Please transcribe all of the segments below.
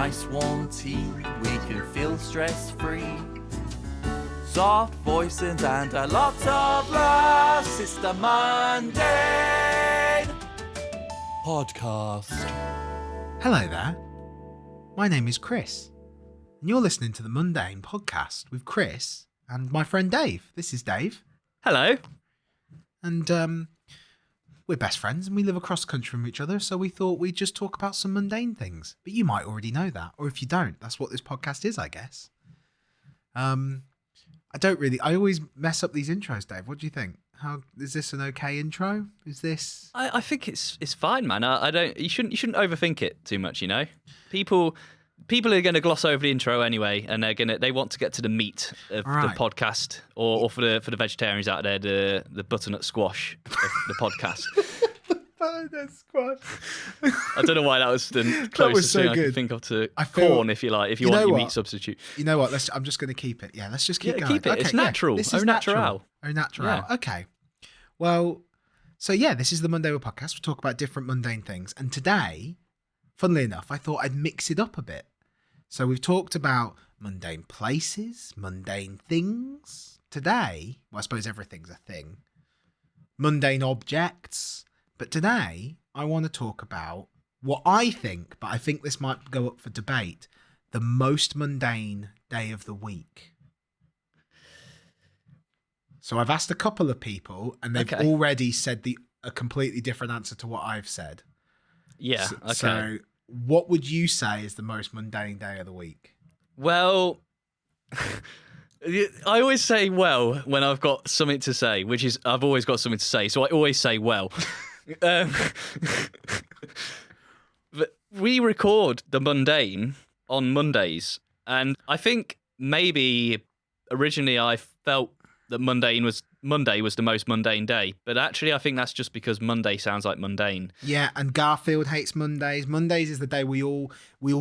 nice warm tea, we can feel stress-free. Soft voices and a lot of laughs, it's the Mundane Podcast. Hello there, my name is Chris, and you're listening to the Mundane Podcast with Chris and my friend Dave. This is Dave. Hello. And we're best friends and we live across the country from each other, so we thought we'd just talk about some mundane things. But you might already know that, or if you don't, that's what this podcast is, I guess. I always mess up these intros, Dave. What do you think? How is this an okay intro? Is this? I think it's fine, man. You shouldn't overthink it too much. You know, people are going to gloss over the intro anyway, and they want to get to the meat of the podcast, or for the vegetarians out there, the butternut squash of the podcast. Butternut squash. I don't know why that was the closest thing I could think of to corn, if you like, if you want your meat substitute. You know what? I'm just going to keep it. Yeah, let's just keep going. Keep it. Okay, it's natural. This is natural. Yeah. Okay. Well, so yeah, this is the Mundane Podcast. We talk about different mundane things. And today, funnily enough, I thought I'd mix it up a bit. So we've talked about mundane places, mundane things. Today, well, I suppose everything's a thing. Mundane objects. But today, I want to talk about what I think, but I think this might go up for debate, the most mundane day of the week. So I've asked a couple of people, and they've already said a completely different answer to what I've said. Yeah, okay. So what would you say is the most mundane day of the week? Well, I always say well when I've got something to say, which is I've always got something to say, so I always say well. But we record the Mundane on Mondays, and I think maybe originally I felt that Monday was the most mundane day, but actually I think that's just because Monday sounds like mundane. Yeah, and Garfield hates Mondays. Mondays is the day we all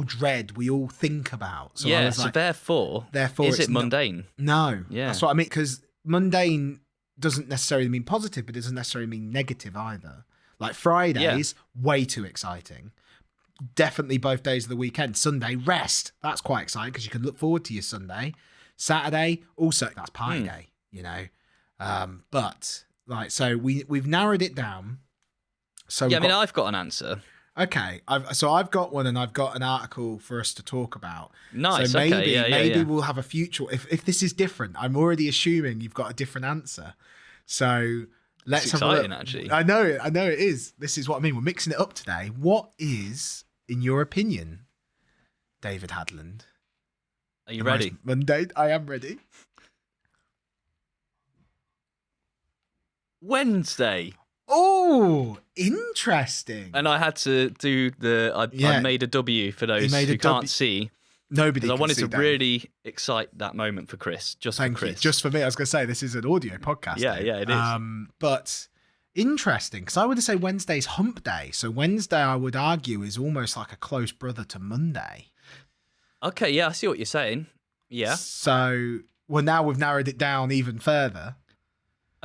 dread, we all think about. So yeah, so therefore is it mundane? No. Yeah. That's what I mean, because mundane doesn't necessarily mean positive, but it doesn't necessarily mean negative either. Like Fridays, way too exciting. Definitely both days of the weekend. Sunday, rest. That's quite exciting because you can look forward to your Sunday. Saturday, also, that's pie day, you know. But like, so we've narrowed it down. So yeah, I've got an answer. Okay, I've got one, and I've got an article for us to talk about. Nice. So maybe yeah. we'll have a future. If this is different, I'm already assuming you've got a different answer. So let's have a look. Actually. I know it is. This is what I mean. We're mixing it up today. What is, in your opinion, David Hadland? Are you ready? Monday. I am ready. Wednesday. Oh, interesting. And I had to do I made a W for those who can't see. Nobody can see. I wanted to really excite that moment for Chris, Thank for Chris. You. Just for me. I was going to say, this is an audio podcast. Yeah, it is. But interesting, because I would say Wednesday's hump day. So Wednesday, I would argue, is almost like a close brother to Monday. Okay, yeah, I see what you're saying. Yeah. So, well, now we've narrowed it down even further.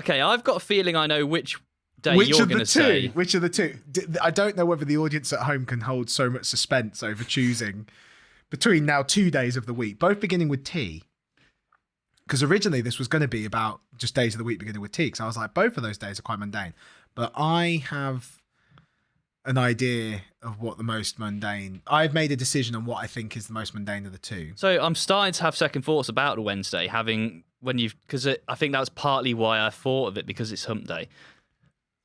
Okay, I've got a feeling I know which day you're going to say. Which of the two? I don't know whether the audience at home can hold so much suspense over choosing between now 2 days of the week, both beginning with T. Because originally this was going to be about just days of the week beginning with T, because I was like, both of those days are quite mundane. But I have an idea of what the most mundane... I've made a decision on what I think is the most mundane of the two. So I'm starting to have second thoughts about the Wednesday, because I think that's partly why I thought of it, because it's hump day.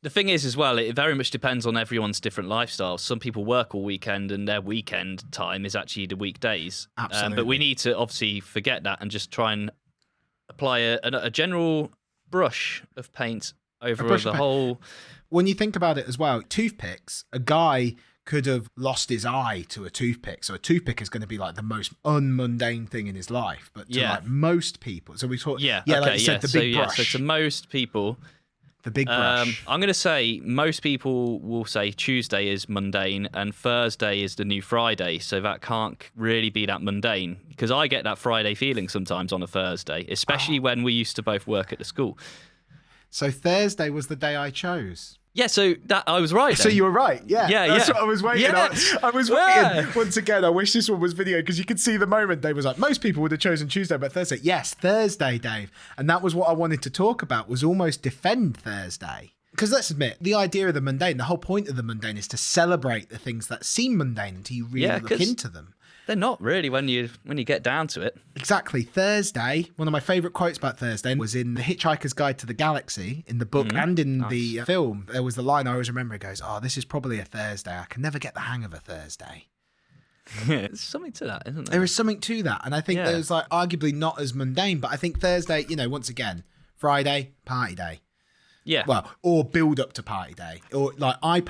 The thing is, as well, it very much depends on everyone's different lifestyles. Some people work all weekend, and their weekend time is actually the weekdays. Absolutely. But we need to obviously forget that and just try and apply a general brush of paint over the whole... When you think about it as well, toothpicks, a guy could have lost his eye to a toothpick. So a toothpick is going to be like the most unmundane thing in his life. But to like most people... So we talk... Yeah, like you said, the big brush. So to most people... The big brush. I'm going to say most people will say Tuesday is mundane and Thursday is the new Friday, so that can't really be that mundane, because I get that Friday feeling sometimes on a Thursday, especially when we used to both work at the school. So Thursday was the day I chose. Yeah, so that I was right. So then. you were right. Yeah. That's what I was waiting on. I was waiting. Once again, I wish this one was video because you could see the moment Dave was like, most people would have chosen Tuesday, but Thursday. Yes, Thursday, Dave. And that was what I wanted to talk about, was almost defend Thursday. Because let's admit, the idea of the mundane, the whole point of the mundane is to celebrate the things that seem mundane until you really look into them. They're not really when you get down to it. Exactly. Thursday, one of my favourite quotes about Thursday was in The Hitchhiker's Guide to the Galaxy, in the book and in the film. There was the line I always remember. It goes, this is probably a Thursday. I can never get the hang of a Thursday. There's something to that, isn't there? There is something to that. And I think there's like arguably not as mundane, but I think Thursday, once again, Friday, party day. Yeah. Well, or build up to party day. Or like I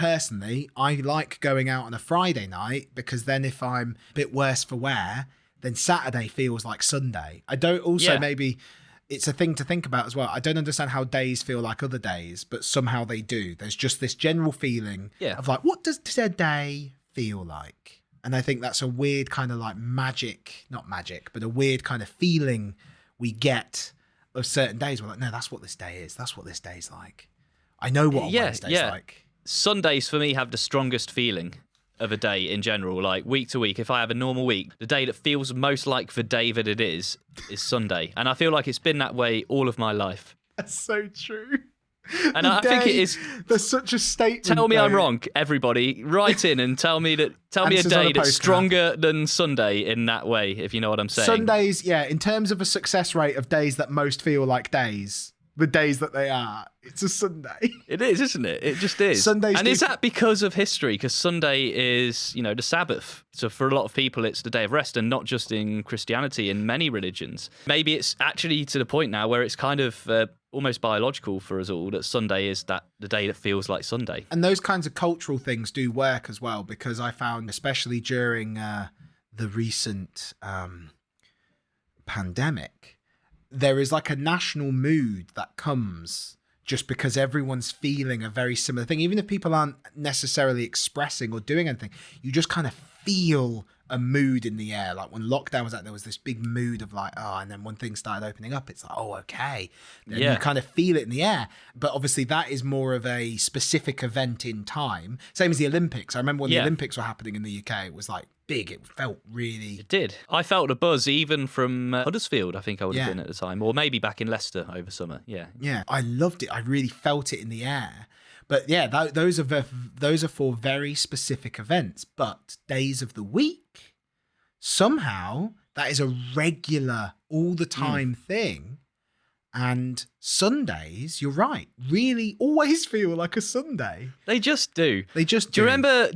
like going out on a Friday night because then if I'm a bit worse for wear, then Saturday feels like Sunday. I don't also maybe it's a thing to think about as well. I don't understand how days feel like other days, but somehow they do. There's just this general feeling of like, what does a day feel like? And I think that's a weird kind of like not magic, but a weird kind of feeling we get of certain days. We're like, no, that's what this day is. That's what this day's like. I know what a Wednesday's like. Sundays for me have the strongest feeling of a day in general. Like week to week, if I have a normal week, the day that feels most like the day that it is Sunday. And I feel like it's been that way all of my life. That's so true. And I think it is. There's such a statement. Tell me I'm wrong, everybody. Write in and tell me a day that's stronger than Sunday in that way, if you know what I'm saying. Sundays, in terms of a success rate of days that most feel like days, the days that they are, it's a Sunday. It is, isn't it? It just is. Sundays is that because of history? Because Sunday is, the Sabbath. So for a lot of people, it's the day of rest, and not just in Christianity, in many religions. Maybe it's actually to the point now where it's kind of almost biological for us all that Sunday is the day that feels like Sunday. And those kinds of cultural things do work as well, because I found, especially during the recent pandemic, there is like a national mood that comes just because everyone's feeling a very similar thing. Even if people aren't necessarily expressing or doing anything, you just kind of feel a mood in the air. Like when lockdown was out, there was this big mood of like, and then when things started opening up, it's like, okay. Then you kind of feel it in the air. But obviously that is more of a specific event in time. Same as the Olympics. I remember when the Olympics were happening in the UK, it was like big. It felt really... It did. I felt a buzz even from Huddersfield, I think I would have been at the time. Or maybe back in Leicester over summer. Yeah. Yeah, I loved it. I really felt it in the air. But yeah, those are for very specific events. But days of the week, somehow that is a regular, all the time thing. And Sundays, you're right, really always feel like a Sunday. They just do. They just do. Do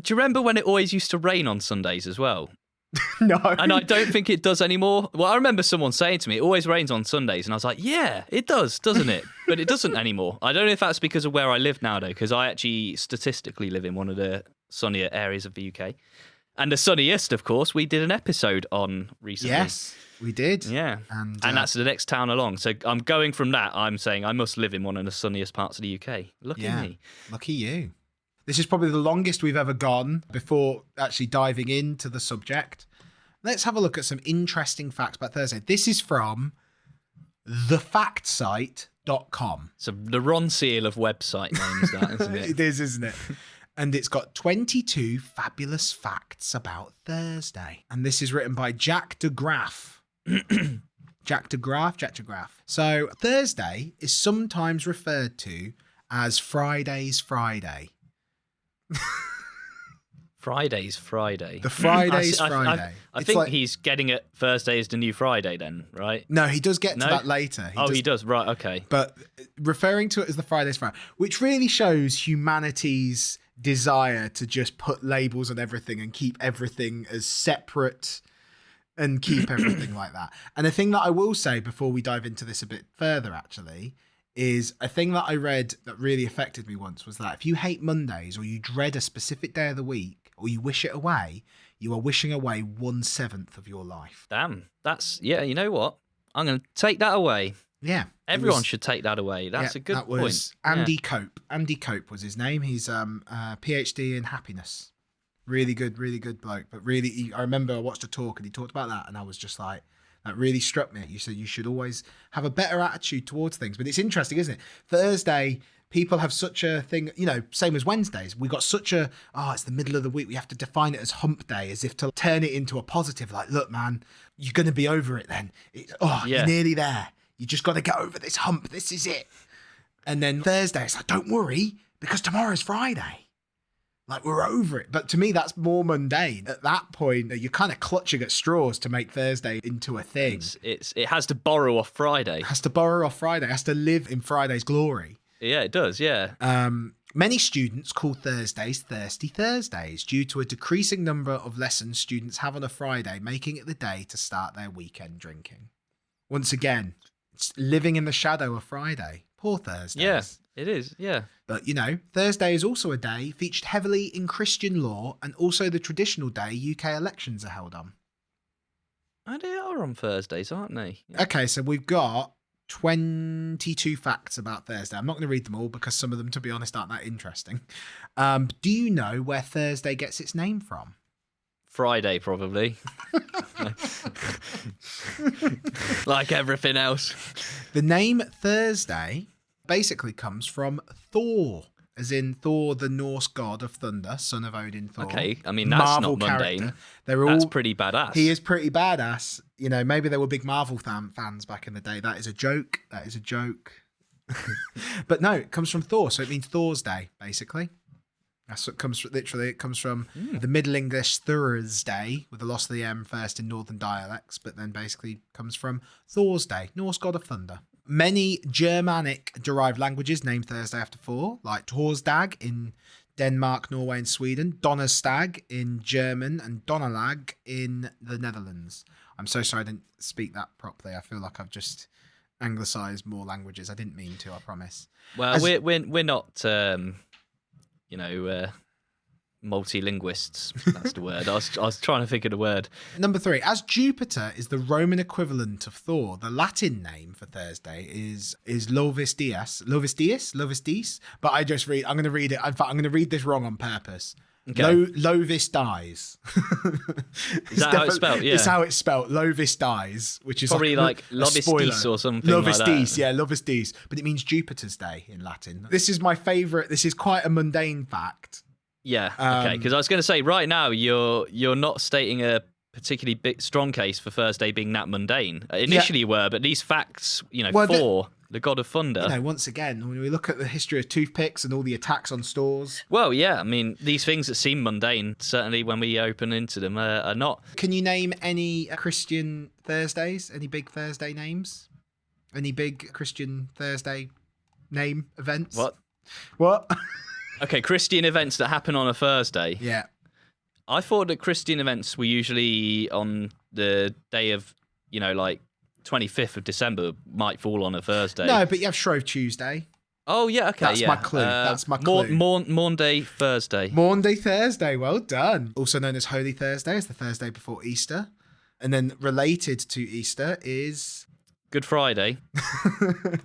you remember when it always used to rain on Sundays as well? No. And I don't think it does anymore. Well, I remember someone saying to me, it always rains on Sundays. And I was like, yeah, it does, doesn't it? But it doesn't anymore. I don't know if that's because of where I live now, though, because I actually statistically live in one of the sunnier areas of the UK. And the sunniest, of course, we did an episode on recently. Yes, we did. Yeah. And that's the next town along. So I'm going from that, I'm saying I must live in one of the sunniest parts of the UK. Lucky me. Lucky you. This is probably the longest we've ever gone before actually diving into the subject. Let's have a look at some interesting facts about Thursday. This is from thefactsite.com. So the Ron Seal of website names, that, isn't it? It is, isn't it? And it's got 22 fabulous facts about Thursday. And this is written by Jack DeGraff. Jack DeGraff. So Thursday is sometimes referred to as Friday's Friday. Friday's Friday. The Friday's Friday. I think he's getting at Thursday is the new Friday then, right? No, he does get to that later. He does. Right, okay. But referring to it as the Friday's Friday, which really shows humanity's desire to just put labels on everything and keep everything as separate and keep everything like that. And the thing that I will say before we dive into this a bit further, actually, is a thing that I read that really affected me once was that if you hate Mondays or you dread a specific day of the week or you wish it away, you are wishing away 1/7 of your life. Damn. That's, you know what? I'm going to take that away. Yeah. Everyone should take that away. That's a good point. That was Andy Cope. Andy Cope was his name. He's a PhD in happiness. Really good bloke. But really, I remember I watched a talk and he talked about that and I was just like, that really struck me. You said you should always have a better attitude towards things. But it's interesting, isn't it? Thursday people have such a thing, same as Wednesdays. We got such a, it's the middle of the week. We have to define it as hump day, as if to turn it into a positive. Like, look, man, you're going to be over it then. You're nearly there. You just got to get over this hump. This is it. And then Thursday, it's like, don't worry, because tomorrow's Friday. Like, we're over it. But to me, that's more mundane. At that point, you're kind of clutching at straws to make Thursday into a thing. It has to borrow off Friday. It has to borrow off Friday. It has to live in Friday's glory. Yeah, it does, yeah. Many students call Thursdays Thirsty Thursdays due to a decreasing number of lessons students have on a Friday, making it the day to start their weekend drinking. Once again, it's living in the shadow of Friday. Poor Thursdays. Yeah, it is, yeah. But, Thursday is also a day featured heavily in Christian law and also the traditional day UK elections are held on. And they are on Thursdays, aren't they? Yeah. Okay, so we've got 22 facts about Thursday. I'm not going to read them all because some of them, to be honest, aren't that interesting. Do you know where Thursday gets its name from? Friday, probably. Like everything else. The name Thursday basically comes from Thor, as in Thor, the Norse god of thunder, son of Odin, Thor. Okay, I mean, that's Marvel not mundane. Character. That's pretty badass. He is pretty badass. Maybe they were big Marvel fans back in the day. That is a joke. But no, it comes from Thor, so it means Thor's Day, basically. That's what comes from, literally. It comes from the Middle English Thursday, with the loss of the M first in northern dialects, but then basically comes from Thor's Day, Norse god of thunder. Many Germanic-derived languages name Thursday after Thor, like Torsdag in Denmark, Norway, and Sweden, Donnerstag in German, and Donnerlag in the Netherlands. I'm so sorry I didn't speak that properly. I feel like I've just anglicised more languages. I didn't mean to, I promise. Well, we're not, multilinguists. That's the word. I was trying to think of the word. Number 3, as Jupiter is the Roman equivalent of Thor, the Latin name for Thursday is Lovis Dies. But I'm going to read it. In fact, I'm going to read this wrong on purpose. Okay. Lovis dies. Is that how it's spelled? Yeah. It's how it's spelled. Lovis dies, which is probably like Lovis Dies or something Lovis like that. Dies, yeah, Lovis Dies. But it means Jupiter's Day in Latin. This is my favourite. This is quite a mundane fact. Yeah, okay. Because I was going to say, right now, you're not stating a particularly big, strong case for Thursday being that mundane. Initially you were, but these facts, Thor, the god of thunder. Once again, when we look at the history of toothpicks and all the attacks on stores. Well, yeah, I mean, these things that seem mundane, certainly when we open into them, are not. Can you name any Christian Thursdays? Any big Thursday names? Any big Christian Thursday name events? What? Okay, Christian events that happen on a Thursday. Yeah. I thought that Christian events were usually on the day of, 25th of December might fall on a Thursday. No, but you have Shrove Tuesday. Oh, yeah, okay, That's my clue. That's my clue. Maundy Thursday. Maundy Thursday, well done. Also known as Holy Thursday, it's the Thursday before Easter. And then related to Easter is... Good Friday.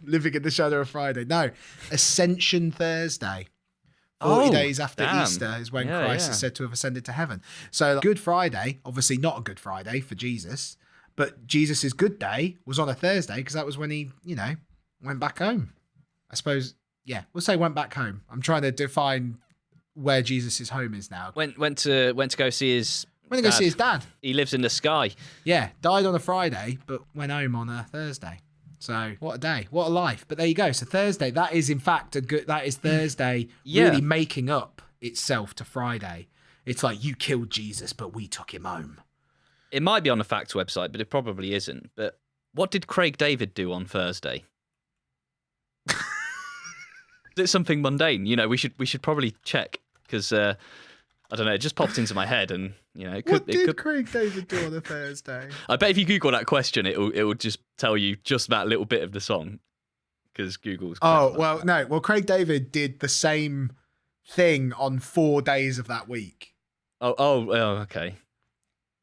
Living in the shadow of Friday. No, Ascension Thursday. 40 days after Easter is when Christ is said to have ascended to heaven. So Good Friday, obviously not a Good Friday for Jesus, but Jesus' good day was on a Thursday because that was when he, went back home. I suppose, we'll say went back home. I'm trying to define where Jesus' home is now. Went to go see his Went to go see his dad. He lives in the sky. Yeah, died on a Friday, but went home on a Thursday. So what a day, what a life. But there you go. So Thursday, that is in fact that is Thursday really making up itself to Friday. It's like you killed Jesus, but we took him home. It might be on the facts website, but it probably isn't. But what did Craig David do on Thursday? Is it something mundane? We should probably check because I don't know. It just popped into my head, and What did Craig David do on a Thursday? I bet if you Google that question, it will just tell you just that little bit of the song because Google's. Craig David did the same thing on 4 days of that week. Oh, okay.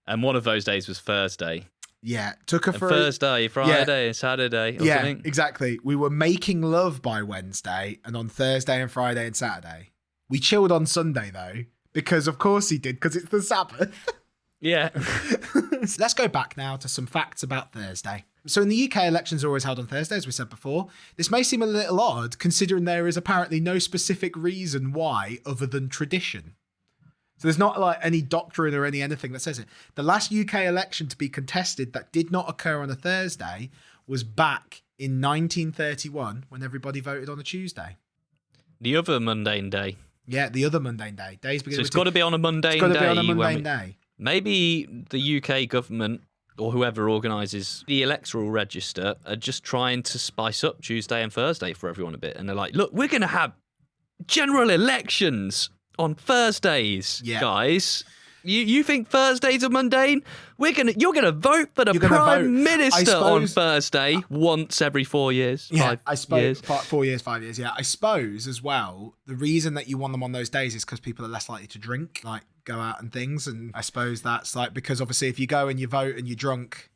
And one of those days was Thursday. Yeah, took her for Thursday, Friday, Saturday. Or something. Exactly. We were making love by Wednesday, and on Thursday and Friday and Saturday, we chilled on Sunday though. Because of course he did, because it's the Sabbath. Yeah. So let's go back now to some facts about Thursday. So in the UK, elections are always held on Thursday, as we said before. This may seem a little odd, considering there is apparently no specific reason why other than tradition. So there's not like any doctrine or anything that says it. The last UK election to be contested that did not occur on a Thursday was back in 1931 when everybody voted on a Tuesday. The other mundane day. Yeah, the other mundane day. Days begin So it's got to be on a mundane day. It's got to be on a mundane day. Maybe the UK government or whoever organises the electoral register are just trying to spice up Tuesday and Thursday for everyone a bit. And they're like, look, we're going to have general elections on Thursdays, guys. You think Thursdays are mundane? You're gonna vote for the Prime Minister on Thursday once every 4 years. Yeah, 5 years. 4 years, 5 years. Yeah, I suppose as well. The reason that you want them on those days is because people are less likely to drink, like go out and things. And I suppose that's like because obviously if you go and you vote and you're drunk,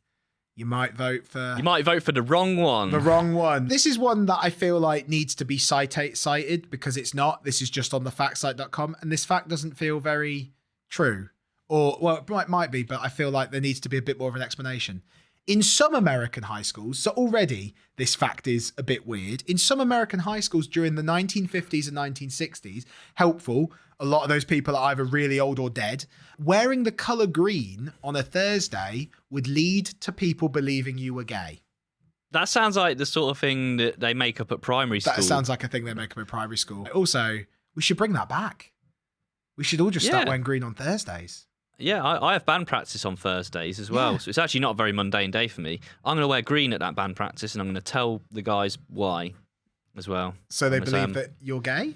you might vote for the wrong one. The wrong one. This is one that I feel like needs to be cited because it's not. This is just on the factsite.com, and this fact doesn't feel very true. Or, well, it might be, but I feel like there needs to be a bit more of an explanation. In some American high schools, so already this fact is a bit weird. In some American high schools during the 1950s and 1960s, helpful, a lot of those people are either really old or dead, wearing the colour green on a Thursday would lead to people believing you were gay. That sounds like the sort of thing that they make up at primary school. That sounds like a thing they make up at primary school. Also, we should bring that back. We should all just start wearing green on Thursdays. Yeah, I have band practice on Thursdays as well, so it's actually not a very mundane day for me. I'm going to wear green at that band practice, and I'm going to tell the guys why as well. So they believe that you're gay?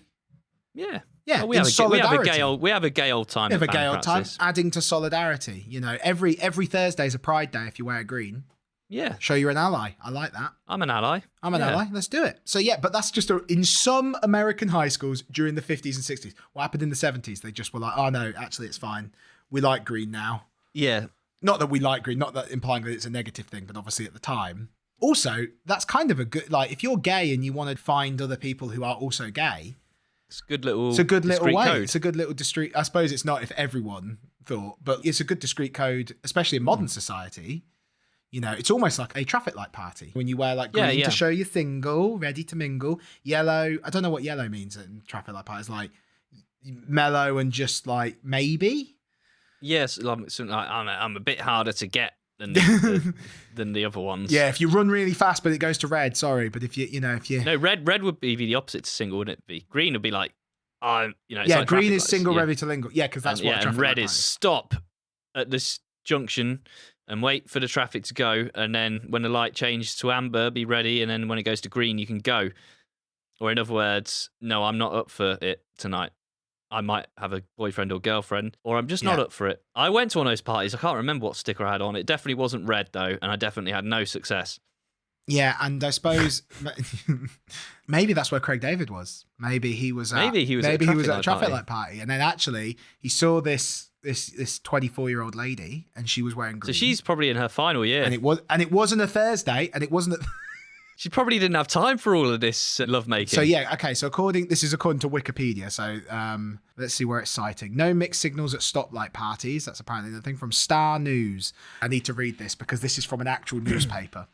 Yeah. Yeah, we have a gay old time. We have a gay old time, adding to solidarity. You know, every Thursday is a Pride Day if you wear green. Yeah. Show you're an ally. I like that. I'm an ally. Ally. Let's do it. So yeah, but that's just in some American high schools during the 50s and 60s. What happened in the 70s? They just were like, oh no, actually it's fine. We like green now. Yeah. Not that we like green, not that implying that it's a negative thing, but obviously at the time. Also, that's kind of a good, like, if you're gay and you want to find other people who are also gay, it's a good little way. Code. It's a good little discreet. I suppose it's not if everyone thought, but it's a good discreet code, especially in modern society. You know, it's almost like a traffic light party when you wear like green to show you're single, ready to mingle. Yellow, I don't know what yellow means in traffic light parties, like mellow and just like maybe. Yes, I'm a bit harder to get than than the other ones. Yeah, if you run really fast, but it goes to red. Sorry, but if you no, red would be the opposite to single, wouldn't it be? Green would be like, it's like green is lights. single, ready to mingle. Yeah, because that's what. And red is stop at this junction and wait for the traffic to go, and then when the light changes to amber, be ready, and then when it goes to green, you can go. Or in other words, no, I'm not up for it tonight. I might have a boyfriend or girlfriend, or I'm just not up for it. I went to one of those parties. I can't remember what sticker I had on. It definitely wasn't red, though, and I definitely had no success. Yeah, and I suppose maybe that's where Craig David was. Maybe he was at a traffic light party, and then actually he saw this 24-year-old lady, and she was wearing green. So she's probably in her final year, and it wasn't a Thursday, and it wasn't. She probably didn't have time for all of this lovemaking. So yeah, okay. So this is according to Wikipedia. So let's see where it's citing. No mixed signals at stoplight parties. That's apparently the thing from Star News. I need to read this because this is from an actual newspaper.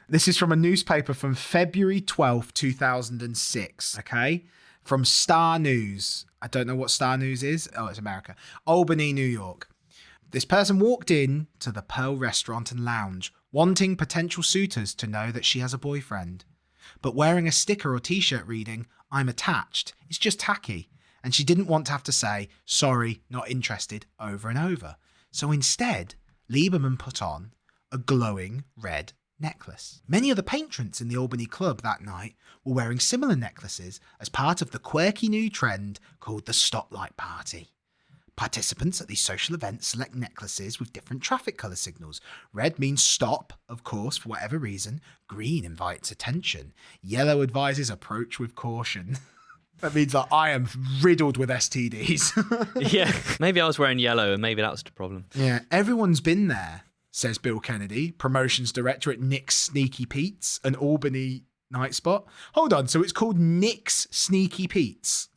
This is from a newspaper from February 12th, 2006. Okay, from Star News. I don't know what Star News is. Oh, it's America. Albany, New York. This person walked in to the Pearl Restaurant and Lounge, wanting potential suitors to know that she has a boyfriend. But wearing a sticker or t-shirt reading, "I'm attached," is just tacky, and she didn't want to have to say, "Sorry, not interested," over and over. So instead, Lieberman put on a glowing red necklace. Many of the patrons in the Albany club that night were wearing similar necklaces as part of the quirky new trend called the Stoplight Party. Participants at these social events select necklaces with different traffic colour signals. Red means stop, of course, for whatever reason. Green invites attention. Yellow advises approach with caution. That means that I am riddled with STDs. Yeah, maybe I was wearing yellow and maybe that was the problem. Yeah, everyone's been there, says Bill Kennedy, promotions director at Nick's Sneaky Pete's, an Albany night spot. Hold on, so it's called Nick's Sneaky Pete's.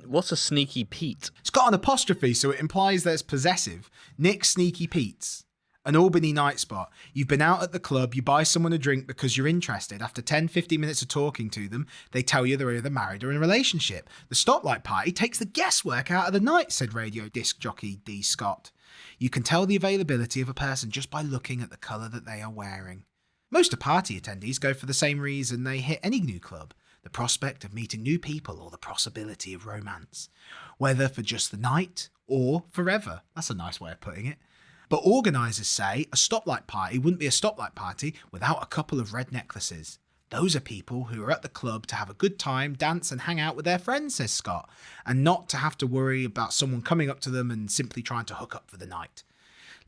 What's a Sneaky Pete? It's got an apostrophe, so it implies that it's possessive. Nick's Sneaky Pete's. An Albany night spot. You've been out at the club, you buy someone a drink because you're interested. After 10, 15 minutes of talking to them, they tell you they're either married or in a relationship. The stoplight party takes the guesswork out of the night, said radio disc jockey D. Scott. You can tell the availability of a person just by looking at the colour that they are wearing. Most of party attendees go for the same reason they hit any new club. The prospect of meeting new people or the possibility of romance. Whether for just the night or forever. That's a nice way of putting it. But organisers say a stoplight party wouldn't be a stoplight party without a couple of red necklaces. Those are people who are at the club to have a good time, dance and hang out with their friends, says Scott, and not to have to worry about someone coming up to them and simply trying to hook up for the night.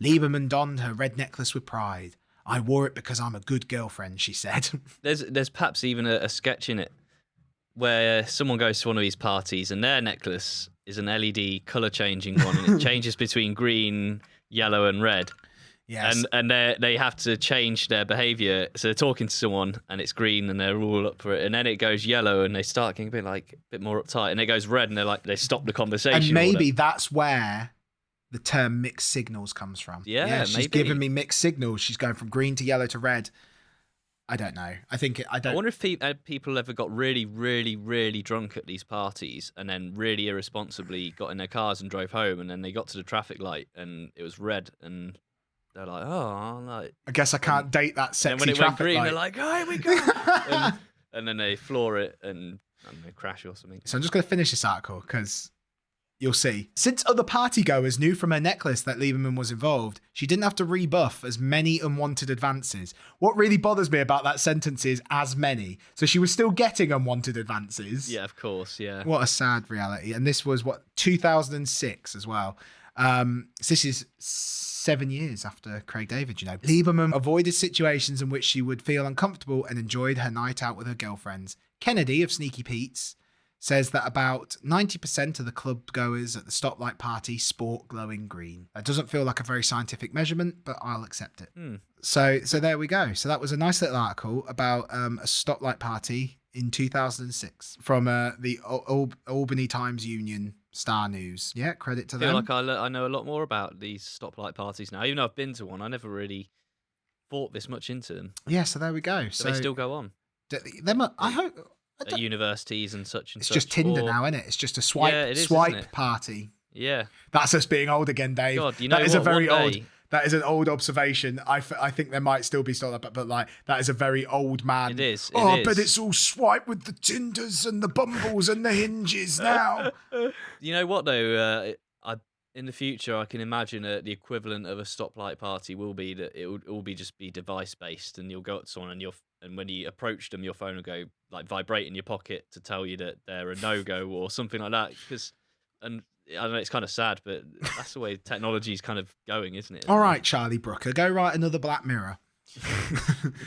Lieberman donned her red necklace with pride. I wore it because I'm a good girlfriend, she said. There's perhaps even a sketch in it where someone goes to one of these parties and their necklace is an LED colour changing one and it changes between green, yellow and red. Yes. And they have to change their behaviour. So they're talking to someone and it's green and they're all up for it. And then it goes yellow and they start getting a bit more uptight. And it goes red and they stop the conversation. And maybe that's where the term mixed signals comes from. Yeah, she's maybe. giving me mixed signals. She's going from green to yellow to red. I don't know. I wonder if people ever got really, really, really drunk at these parties and then really irresponsibly got in their cars and drove home and then they got to the traffic light and it was red and they're like, oh, like. I guess I can't date that sexy and when it traffic went green, light. they're like, oh, here we go. and then they floor it and they crash or something. So I'm just going to finish this article because you'll see. Since other partygoers knew from her necklace that Lieberman was involved, she didn't have to rebuff as many unwanted advances. What really bothers me about that sentence is as many. So she was still getting unwanted advances. Yeah, of course, yeah. What a sad reality. And this was, 2006 as well. So this is 7 years after Craig David, Lieberman avoided situations in which she would feel uncomfortable and enjoyed her night out with her girlfriends. Kennedy of Sneaky Pete's says that about 90% of the club goers at the stoplight party sport glowing green. That doesn't feel like a very scientific measurement, but I'll accept it. So there we go. So that was a nice little article about a stoplight party in 2006 from the Albany Times Union Star News. Yeah, credit to them. I feel like I know a lot more about these stoplight parties now. Even though I've been to one, I never really thought this much into them. Yeah, so there we go. So they still go on? I hope... At universities and such and it's such. Just Tinder now, isn't it? It's just a swipe party. Yeah. That's us being old again, Dave. God, you know that is what? a very old... That is an old observation. I think there might still be stuff, but like that is a very old man. It is. But it's all swipe with the Tinders and the Bumbles and the Hinges now. You know what though? In the future, I can imagine the equivalent of a stoplight party will be that it will all be just be device based, and you'll go up to someone and when you approach them, your phone will go like vibrate in your pocket to tell you that they're a no go or something like that. And I don't know, it's kind of sad, but that's the way technology is kind of going, isn't it? All right, Charlie Brooker, go write another Black Mirror.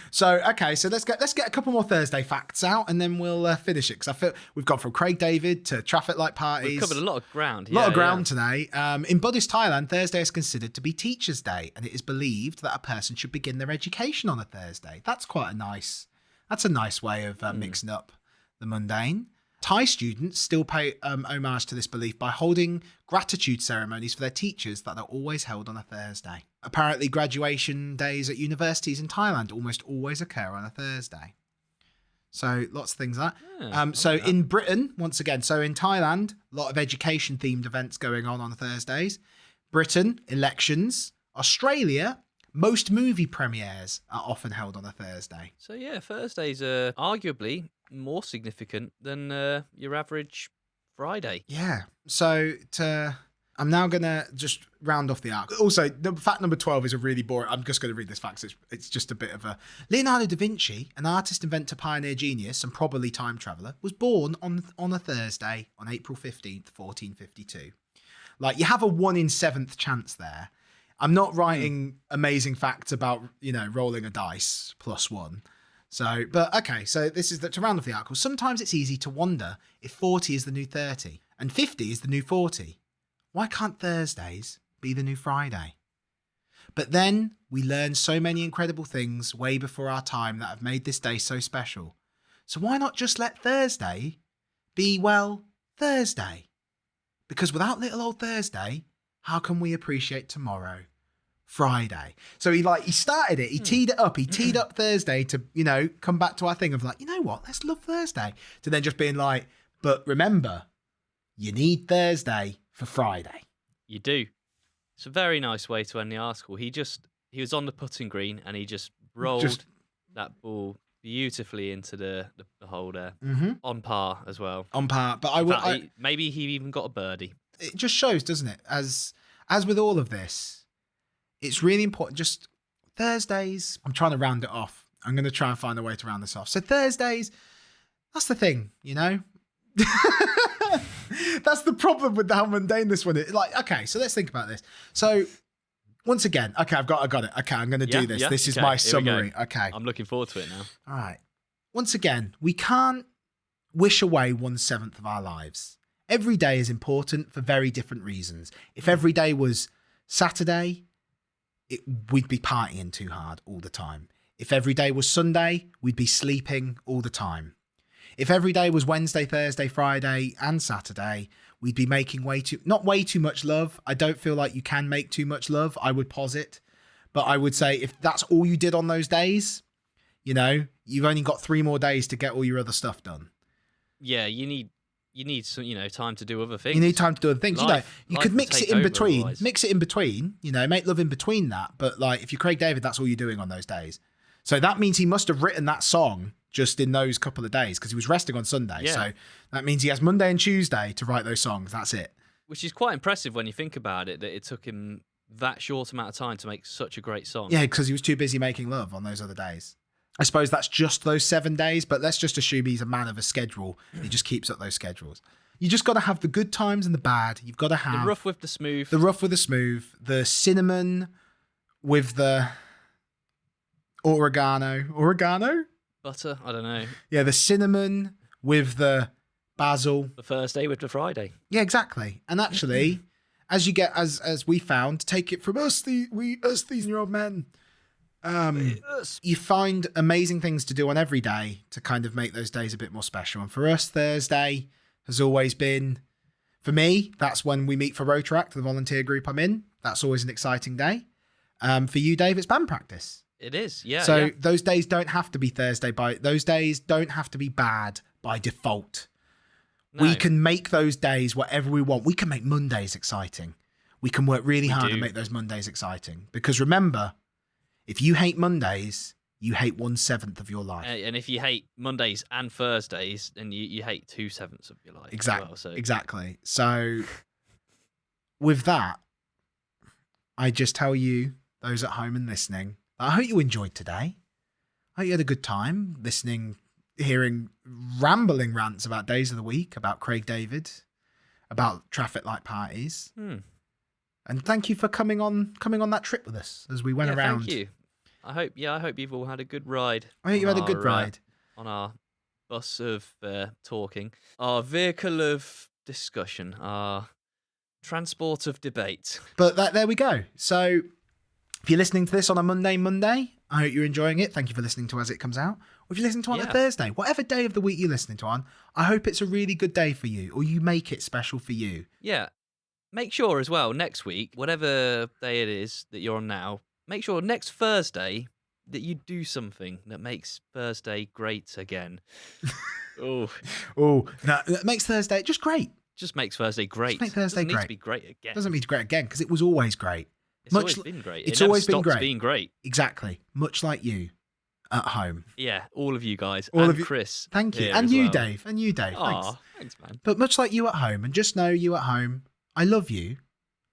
So let's get a couple more Thursday facts out, and then we'll finish it because I feel we've gone from Craig David to traffic light parties. We've covered a lot of ground. A lot of ground today. In Buddhist Thailand, Thursday is considered to be Teachers' Day, and it is believed that a person should begin their education on a Thursday. That's a nice way of mixing up the mundane. Thai students still pay homage to this belief by holding gratitude ceremonies for their teachers that are always held on a Thursday. Apparently, graduation days at universities in Thailand almost always occur on a Thursday. So lots of things like that. In Britain, once again, so in Thailand, a lot of education-themed events going on Thursdays. Britain, elections. Australia, most movie premieres are often held on a Thursday. So yeah, Thursdays are arguably more significant than your average Friday. Yeah. So I'm now going to just round off the arc. Also, the fact number 12 is a really boring... I'm just going to read this fact. It's just a bit of a... Leonardo da Vinci, an artist, inventor, pioneer, genius, and probably time traveller, was born on a Thursday on April 15th, 1452. Like, you have a 1 in 7th chance there. I'm not writing amazing facts about, rolling a dice +1. So, but okay, so this is to round off the article. Sometimes it's easy to wonder if 40 is the new 30 and 50 is the new 40. Why can't Thursdays be the new Friday? But then we learn so many incredible things way before our time that have made this day so special. So why not just let Thursday be, Thursday? Because without little old Thursday, how can we appreciate tomorrow? Friday. So he started it, he teed it up, he teed up Thursday to, come back to our thing of like, you know what, let's love Thursday. To then just being like, but remember, you need Thursday for Friday. You do. It's a very nice way to end the article. He was on the putting green and he just rolled that ball beautifully into the hole there. On par as well. On par. But maybe he even got a birdie. It just shows, doesn't it? As with all of this, it's really important. Just Thursdays, I'm trying to round it off. I'm going to try and find a way to round this off. So Thursdays, that's the thing, That's the problem with how mundane this one is. Like, okay, so let's think about this. So once again, okay, I got it. Okay, I'm going to do this. Yeah. This is Okay, my here we summary. go. Okay. I'm looking forward to it now. All right. Once again, we can't wish away 1/7 of our lives. Every day is important for very different reasons. If every day was Saturday, we'd be partying too hard all the time. If every day was Sunday, we'd be sleeping all the time. If every day was Wednesday, Thursday, Friday, and Saturday, we'd be making not way too much love. I don't feel like you can make too much love, I would posit. But I would say if that's all you did on those days, you've only got 3 more days to get all your other stuff done. Yeah, you need some, time to do other things. You need time to do other things. You could mix it in between. Otherwise. Mix it in between, make love in between that. But like if you're Craig David, that's all you're doing on those days. So that means he must have written that song just in those couple of days because he was resting on Sunday. Yeah. So that means he has Monday and Tuesday to write those songs. That's it. Which is quite impressive when you think about it, that it took him that short amount of time to make such a great song. Yeah, because he was too busy making love on those other days. I suppose that's just those 7 days, but let's just assume he's a man of a schedule. He just keeps up those schedules. You just got to have the good times and the bad. You've got to have the rough with the smooth. The rough with the smooth. The cinnamon with the oregano? Butter? I don't know. Yeah, the cinnamon with the basil. The Thursday with the Friday. Yeah, exactly. And actually, as you get, as we found, take it from us, these New Old Men. You find amazing things to do on every day to kind of make those days a bit more special. And for us, Thursday has always been, for me, that's when we meet for Rotaract, the volunteer group I'm in. That's always an exciting day. For you, Dave, it's band practice. It is, yeah. So those days don't have to be Thursday those days don't have to be bad by default. No. We can make those days whatever we want. We can make Mondays exciting. We can work really hard to make those Mondays exciting. Because remember, if you hate Mondays, you hate 1/7 of your life. And if you hate Mondays and Thursdays, then you hate 2/7 of your life. Exactly. As well, so. Exactly. So with that, I just tell you, those at home and listening, I hope you enjoyed today. I hope you had a good time listening, hearing rambling rants about days of the week, about Craig David, about traffic light parties. And thank you for coming on that trip with us as we went around. Thank you. I hope you've all had a good ride. I hope you had a good ride on our bus of talking, our vehicle of discussion, our transport of debate. But there we go. So if you're listening to this on a Mundane Monday, I hope you're enjoying it. Thank you for listening to as it comes out. Or if you're listening to it on a Thursday, whatever day of the week you're listening to on, I hope it's a really good day for you, or you make it special for you. Yeah. Make sure as well, next week, whatever day it is that you're on now, make sure next Thursday that you do something that makes Thursday great again. No, that makes Thursday just great. Just makes Thursday great. Just make Thursday Doesn't great. need to be great again. Doesn't need to be great again because it was always great. It's always been great. It's never always been stopped great. being great. Exactly. Much like you at home. Yeah, all of you guys. All and of you. Chris. Thank you. here And as you, well. Dave. And you, Dave. Aw, thanks, man. But much like you at home, and just know you at home, I love you,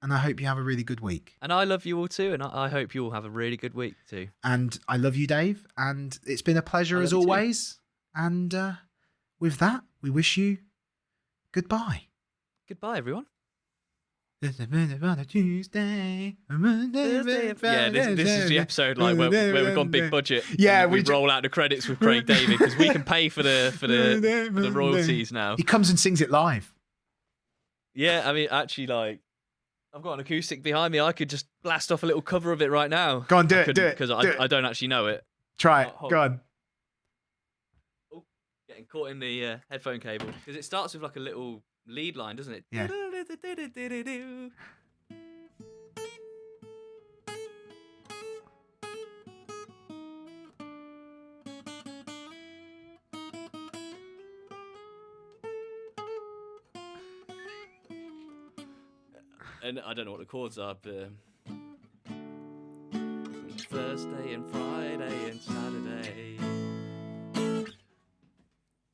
and I hope you have a really good week. And I love you all too, and I hope you all have a really good week too. And I love you, Dave, and it's been a pleasure I as love you too. always. And with that, we wish you goodbye. Goodbye, everyone. Tuesday, Monday, Yeah, this is the episode like where we've gone big budget. Yeah, we roll out the credits with Craig David because we can pay for the royalties now. He comes and sings it live. Yeah, I mean, actually, like, I've got an acoustic behind me. I could just blast off a little cover of it right now. Go on, do it, because I don't actually know it. Try it. hold Go on. Oh, getting caught in the headphone cable because it starts with like a little lead line, doesn't it? Yeah. And I don't know what the chords are, but Thursday and Friday and Saturday.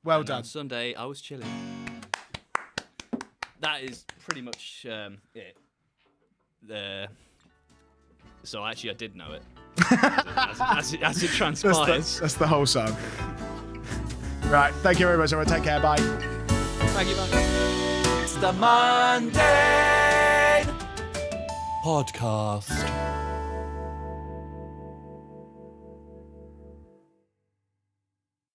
Well and done. On Sunday, I was chilling. That is pretty much it. So actually, I did know it. as it transpires. That's the whole song. Right. Thank you very much. Everyone, take care. Bye. Thank you, man. It's the Mundane Podcast.